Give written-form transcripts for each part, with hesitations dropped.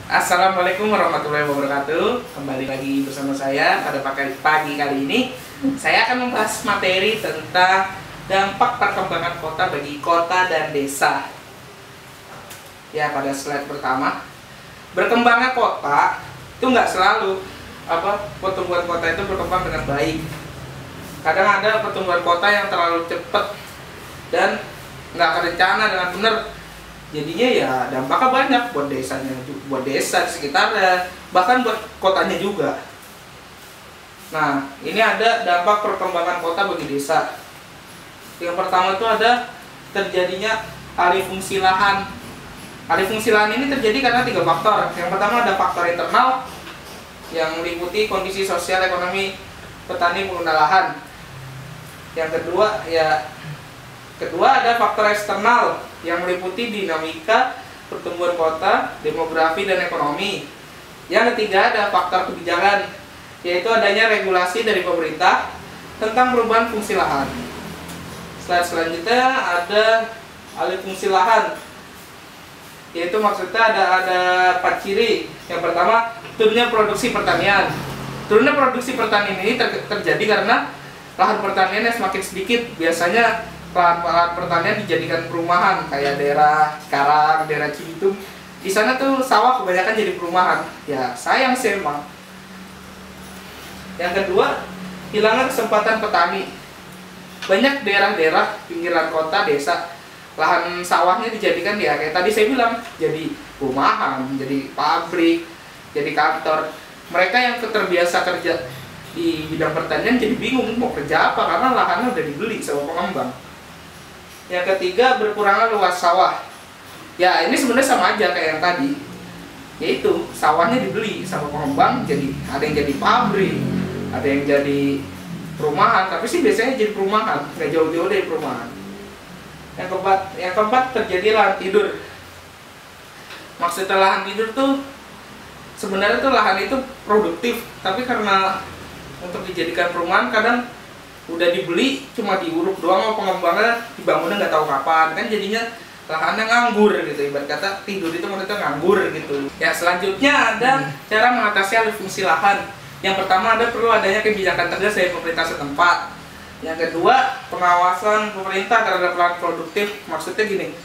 Assalamualaikum warahmatullahi wabarakatuh. Kembali lagi bersama saya pada pagi kali ini. Saya akan membahas materi tentang dampak perkembangan kota bagi kota dan desa. Ya, pada slide pertama, berkembangnya kota itu nggak selalu pertumbuhan kota itu berkembang dengan baik. Kadang ada pertumbuhan kota yang terlalu cepat dan nggak terencana dengan benar. Jadinya ya dampaknya banyak buat desanya, buat desa di sekitarnya, bahkan buat kotanya juga. Nah, ini ada dampak perkembangan kota bagi desa. Yang pertama itu ada terjadinya alih fungsi lahan. Alih fungsi lahan ini terjadi karena 3 faktor. Yang pertama ada faktor internal yang meliputi kondisi sosial ekonomi petani pengguna lahan. Yang kedua ada faktor eksternal yang meliputi dinamika pertumbuhan kota, demografi, dan ekonomi. Yang ketiga ada faktor kebijakan, yaitu adanya regulasi dari pemerintah tentang perubahan fungsi lahan. Slide selanjutnya ada alih fungsi lahan, yaitu maksudnya ada 4 ciri. Yang pertama, turunnya produksi pertanian. Turunnya produksi pertanian ini terjadi karena lahan pertanian yang semakin sedikit. Biasanya lahan pertanian dijadikan perumahan, kayak daerah Cikarang, daerah Cibitung. Di sana tuh sawah kebanyakan jadi perumahan. Ya sayang sih emang. Yang kedua, hilangnya kesempatan petani. Banyak daerah-daerah pinggiran kota, desa, lahan sawahnya dijadikan ya kayak tadi saya bilang, jadi perumahan, jadi pabrik, jadi kantor. Mereka yang terbiasa kerja di bidang pertanian jadi bingung mau kerja apa karena lahannya udah dibeli sama pengembang. Yang ketiga, berkurangnya luas sawah. Ya ini sebenarnya sama aja kayak yang tadi, yaitu sawahnya dibeli sama pengembang, jadi ada yang jadi pabrik, ada yang jadi perumahan, tapi sih biasanya jadi perumahan, nggak jauh-jauh dari perumahan. Yang keempat terjadi lahan tidur. Maksudnya lahan tidur tuh sebenarnya tuh lahan itu produktif, tapi karena untuk dijadikan perumahan kadang udah dibeli cuma diuruk doang sama pengembangnya, dibangunnya nggak tahu kapan, kan jadinya lahannya nganggur gitu. Ibarat kata tidur itu maksudnya nganggur gitu. Ya selanjutnya ada cara mengatasi alih fungsi lahan. Yang pertama ada perlu adanya kebijakan tegas dari pemerintah setempat. Yang kedua, pengawasan pemerintah terhadap lahan produktif. Maksudnya gini,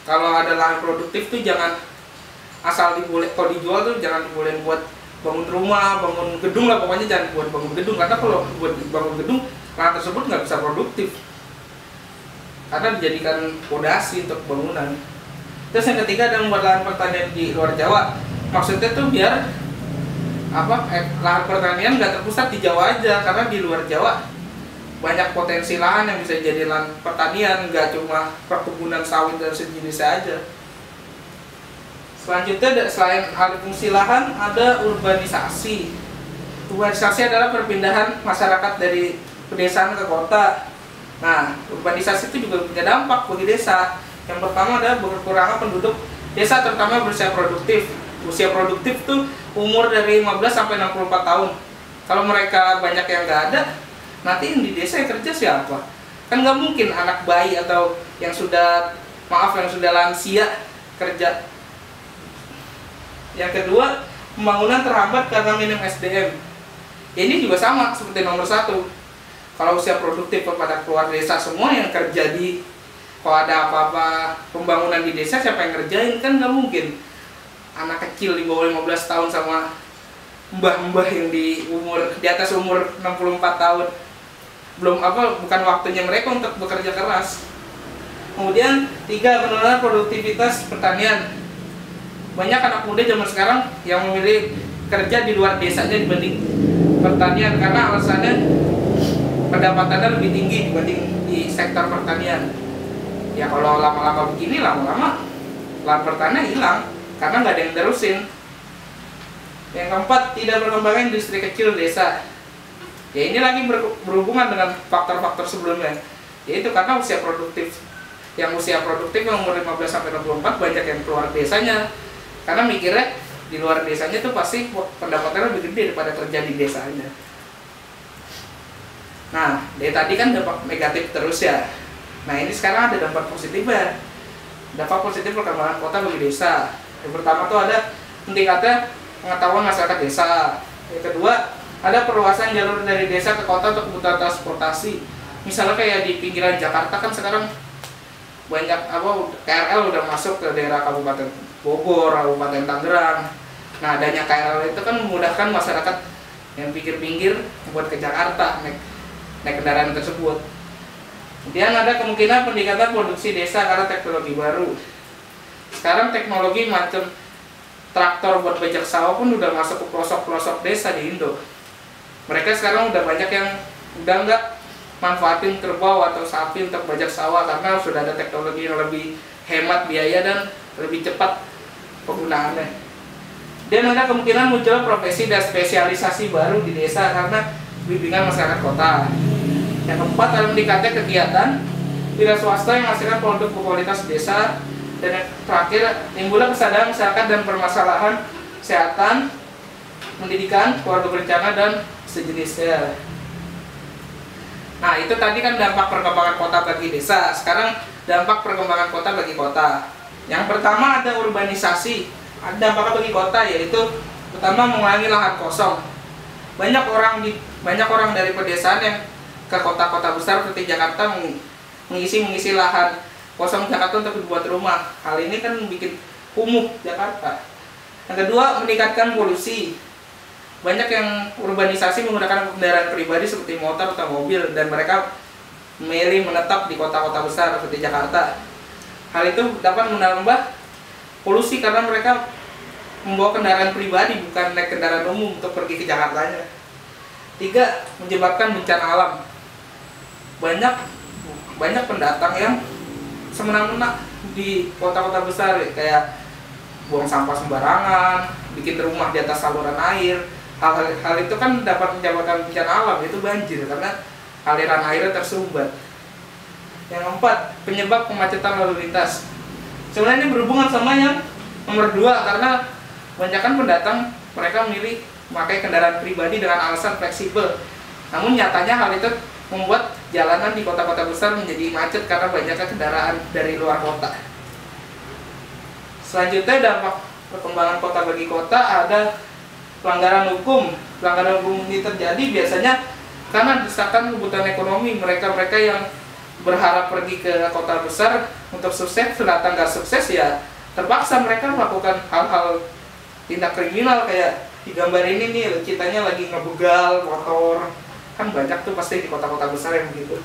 kalau ada lahan produktif tuh jangan asal kalau dijual tuh jangan dibolehin buat bangun rumah, bangun gedung lah, pokoknya jangan buat bangun gedung, karena kalau buat bangun gedung lahan tersebut nggak bisa produktif karena dijadikan fondasi untuk bangunan. Terus yang ketiga ada membuat lahan pertanian di luar Jawa. Maksudnya tuh biar lahan pertanian nggak terpusat di Jawa aja, karena di luar Jawa banyak potensi lahan yang bisa jadi lahan pertanian, nggak cuma perkebunan sawit dan sejenisnya aja. Selanjutnya selain alih fungsi lahan ada urbanisasi. Urbanisasi adalah perpindahan masyarakat dari pedesaan ke kota. Nah, urbanisasi itu juga punya dampak bagi desa. Yang pertama adalah berkurangnya penduduk desa, terutama berusia produktif. Usia produktif tuh umur dari 15 sampai 64 tahun. Kalau mereka banyak yang nggak ada, nanti yang di desa yang kerja siapa? Kan nggak mungkin anak bayi atau yang sudah lansia kerja. Yang kedua, pembangunan terhambat karena minim SDM. Ini juga sama seperti nomor 1. Kalau usia produktif kepada keluar desa semua yang kerja kalau ada apa-apa pembangunan di desa, siapa yang ngerjain? Kan nggak mungkin anak kecil di bawah 15 tahun sama mbah-mbah yang di atas umur 64 tahun. Bukan waktunya mereka untuk bekerja keras. Kemudian 3, penurunan produktivitas pertanian. Banyak anak muda zaman sekarang yang memilih kerja di luar desanya dibanding pertanian karena alasannya pendapatannya lebih tinggi dibanding di sektor pertanian. Ya kalau lama-lama begini, lama-lama lahan pertanian hilang karena nggak ada yang terusin. Yang keempat, tidak berkembangnya industri kecil desa. Ya ini lagi berhubungan dengan faktor-faktor sebelumnya, yaitu karena usia produktif yang umur 15 sampai 64 banyak yang keluar desanya karena mikirnya di luar desanya tuh pasti pendapatannya lebih gede daripada kerja di desanya. Nah, dari tadi kan dampak negatif terus ya. Nah, ini sekarang ada dampak positifnya. Dampak positif perkembangan kota bagi desa. Yang pertama tuh ada meningkatnya pengetahuan masyarakat desa. Yang kedua, ada perluasan jalur dari desa ke kota untuk kebutuhan transportasi. Misalnya kayak di pinggiran Jakarta kan sekarang banyak KRL udah masuk ke daerah Kabupaten Bogor, Kabupaten Tangerang. Nah, adanya KRL itu kan memudahkan masyarakat yang pinggir-pinggir buat ke Jakarta naik kendaraan tersebut. Kemudian ada kemungkinan peningkatan produksi desa karena teknologi baru. Sekarang teknologi macam traktor buat bajak sawah pun udah masuk ke pelosok-pelosok desa di Indo. Mereka sekarang udah banyak yang udah nggak manfaatin kerbau atau sapi untuk bajak sawah karena sudah ada teknologi yang lebih hemat biaya dan lebih cepat penggunaannya. Dan ada kemungkinan muncul profesi dan spesialisasi baru di desa karena bimbingan masyarakat kota. Yang keempat, ada meningkatnya kegiatan wira swasta yang menghasilkan produk berkualitas desa. Dan yang terakhir, timbulnya kesadaran masyarakat dan permasalahan kesehatan, pendidikan, keluarga berencana, dan sejenisnya. Nah, itu tadi kan dampak perkembangan kota bagi desa. Sekarang dampak perkembangan kota bagi kota. Yang pertama ada urbanisasi. Ada dampaknya bagi kota, yaitu pertama mengurangi lahan kosong. Banyak orang dari pedesaan yang ke kota-kota besar seperti Jakarta mengisi lahan kosong Jakarta untuk dibuat rumah. Hal ini kan bikin kumuh Jakarta. Yang kedua, meningkatkan polusi. Banyak yang urbanisasi menggunakan kendaraan pribadi seperti motor atau mobil, dan mereka memilih menetap di kota-kota besar seperti Jakarta. Hal itu dapat menambah polusi karena mereka membawa kendaraan pribadi, bukan naik kendaraan umum untuk pergi ke Jakartanya. Tiga, menyebabkan bencana alam. Banyak pendatang yang semena-mena di kota-kota besar, kayak buang sampah sembarangan, bikin rumah di atas saluran air. Hal itu kan dapat menyebabkan bencana alam, itu banjir karena aliran airnya tersumbat. Yang keempat, penyebab kemacetan lalu lintas. Sebenarnya ini berhubungan sama yang nomor 2, karena kebanyakan pendatang mereka memilih memakai kendaraan pribadi dengan alasan fleksibel. Namun nyatanya hal itu membuat jalanan di kota-kota besar menjadi macet karena banyaknya kendaraan dari luar kota. Selanjutnya, dampak perkembangan kota bagi kota ada pelanggaran hukum. Pelanggaran hukum ini terjadi biasanya karena desakan kebutuhan ekonomi. Mereka yang berharap pergi ke kota besar untuk sukses, ternyata nggak sukses, ya terpaksa mereka melakukan hal-hal tindak kriminal. Kayak di gambar ini nih, ceritanya lagi ngebegal motor. Kan banyak tuh pasti di kota-kota besar yang begitu.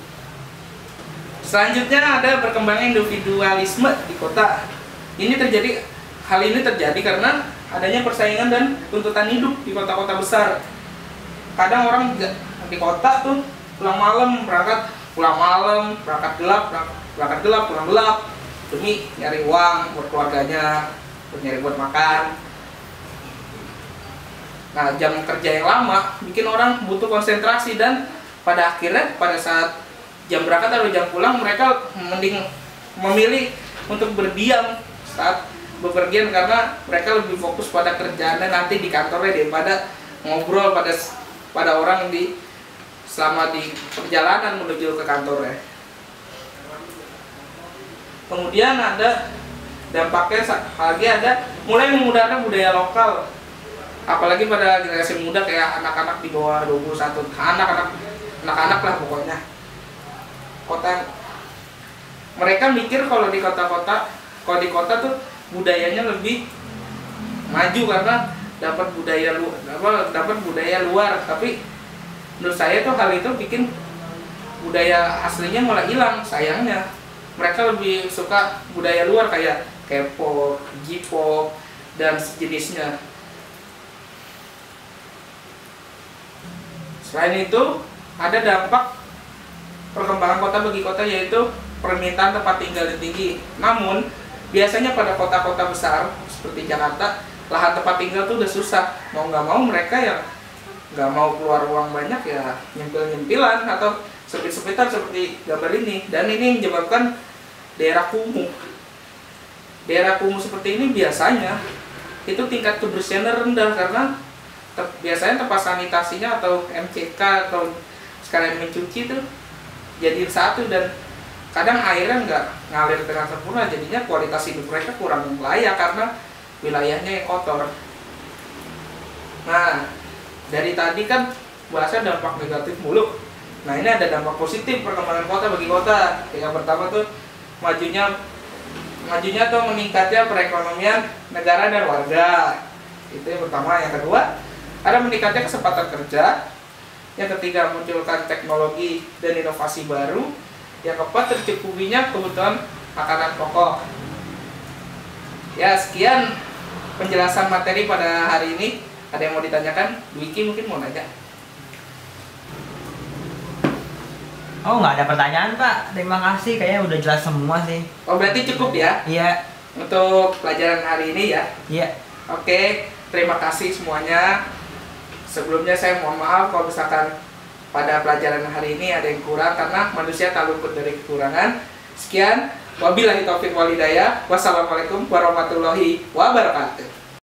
Selanjutnya ada perkembangan individualisme di kota. Hal ini terjadi karena adanya persaingan dan tuntutan hidup di kota-kota besar. Kadang orang di kota tuh pulang malam, berangkat gelap, pulang gelap, demi nyari uang buat keluarganya, buat makan. Nah, jam kerja yang lama bikin orang butuh konsentrasi, dan pada akhirnya pada saat jam berangkat atau jam pulang, mereka mending memilih untuk berdiam saat bepergian karena mereka lebih fokus pada kerjaannya nanti di kantornya daripada ngobrol pada orang selama di perjalanan menuju ke kantornya. Kemudian ada dampaknya lagi, ada mulai memudahkan budaya lokal. Apalagi pada generasi muda kayak anak-anak di bawah 21, anak-anak lah pokoknya. Mereka mikir kalau di kota tuh budayanya lebih maju karena dapat budaya luar. Tapi menurut saya tuh hal itu bikin budaya aslinya malah hilang. Sayangnya mereka lebih suka budaya luar kayak K-pop, J-pop, dan sejenisnya. Selain itu, ada dampak perkembangan kota bagi kota, yaitu permintaan tempat tinggal yang tinggi. Namun, biasanya pada kota-kota besar seperti Jakarta, lahan tempat tinggal tuh udah susah. Mau nggak mau mereka yang nggak mau keluar uang banyak ya nyempil-nyempilan atau sempit-sempitan seperti gambar ini. Dan ini menyebabkan daerah kumuh. Daerah kumuh seperti ini biasanya itu tingkat kebersihannya rendah karena biasanya tempat sanitasinya atau MCK atau sekalian mencuci itu jadi satu, dan kadang airnya nggak ngalir dengan sempurna, jadinya kualitas hidup mereka kurang layak karena wilayahnya yang kotor. Nah, dari tadi kan bahasa dampak negatif mulu. Nah, ini ada dampak positif perkembangan kota bagi kota. Yang pertama tuh majunya tuh meningkatnya perekonomian negara dan warga. Itu yang pertama. Yang kedua, ada meningkatnya kesempatan kerja. Yang ketiga, munculkan teknologi dan inovasi baru. Yang keempat, tercukupinya kebutuhan makanan pokok. Ya, sekian penjelasan materi pada hari ini. Ada yang mau ditanyakan? Dwiki mungkin mau nanya. Oh, nggak ada pertanyaan, Pak. Terima kasih, kayaknya udah jelas semua sih. Oh, berarti cukup ya Iya, untuk pelajaran hari ini ya. iya. Oke, terima kasih semuanya. Sebelumnya saya mohon maaf kalau misalkan pada pelajaran hari ini ada yang kurang, karena manusia tak luput dari kekurangan. Sekian, wabillahi taufiq wal hidayah. Wassalamualaikum warahmatullahi wabarakatuh.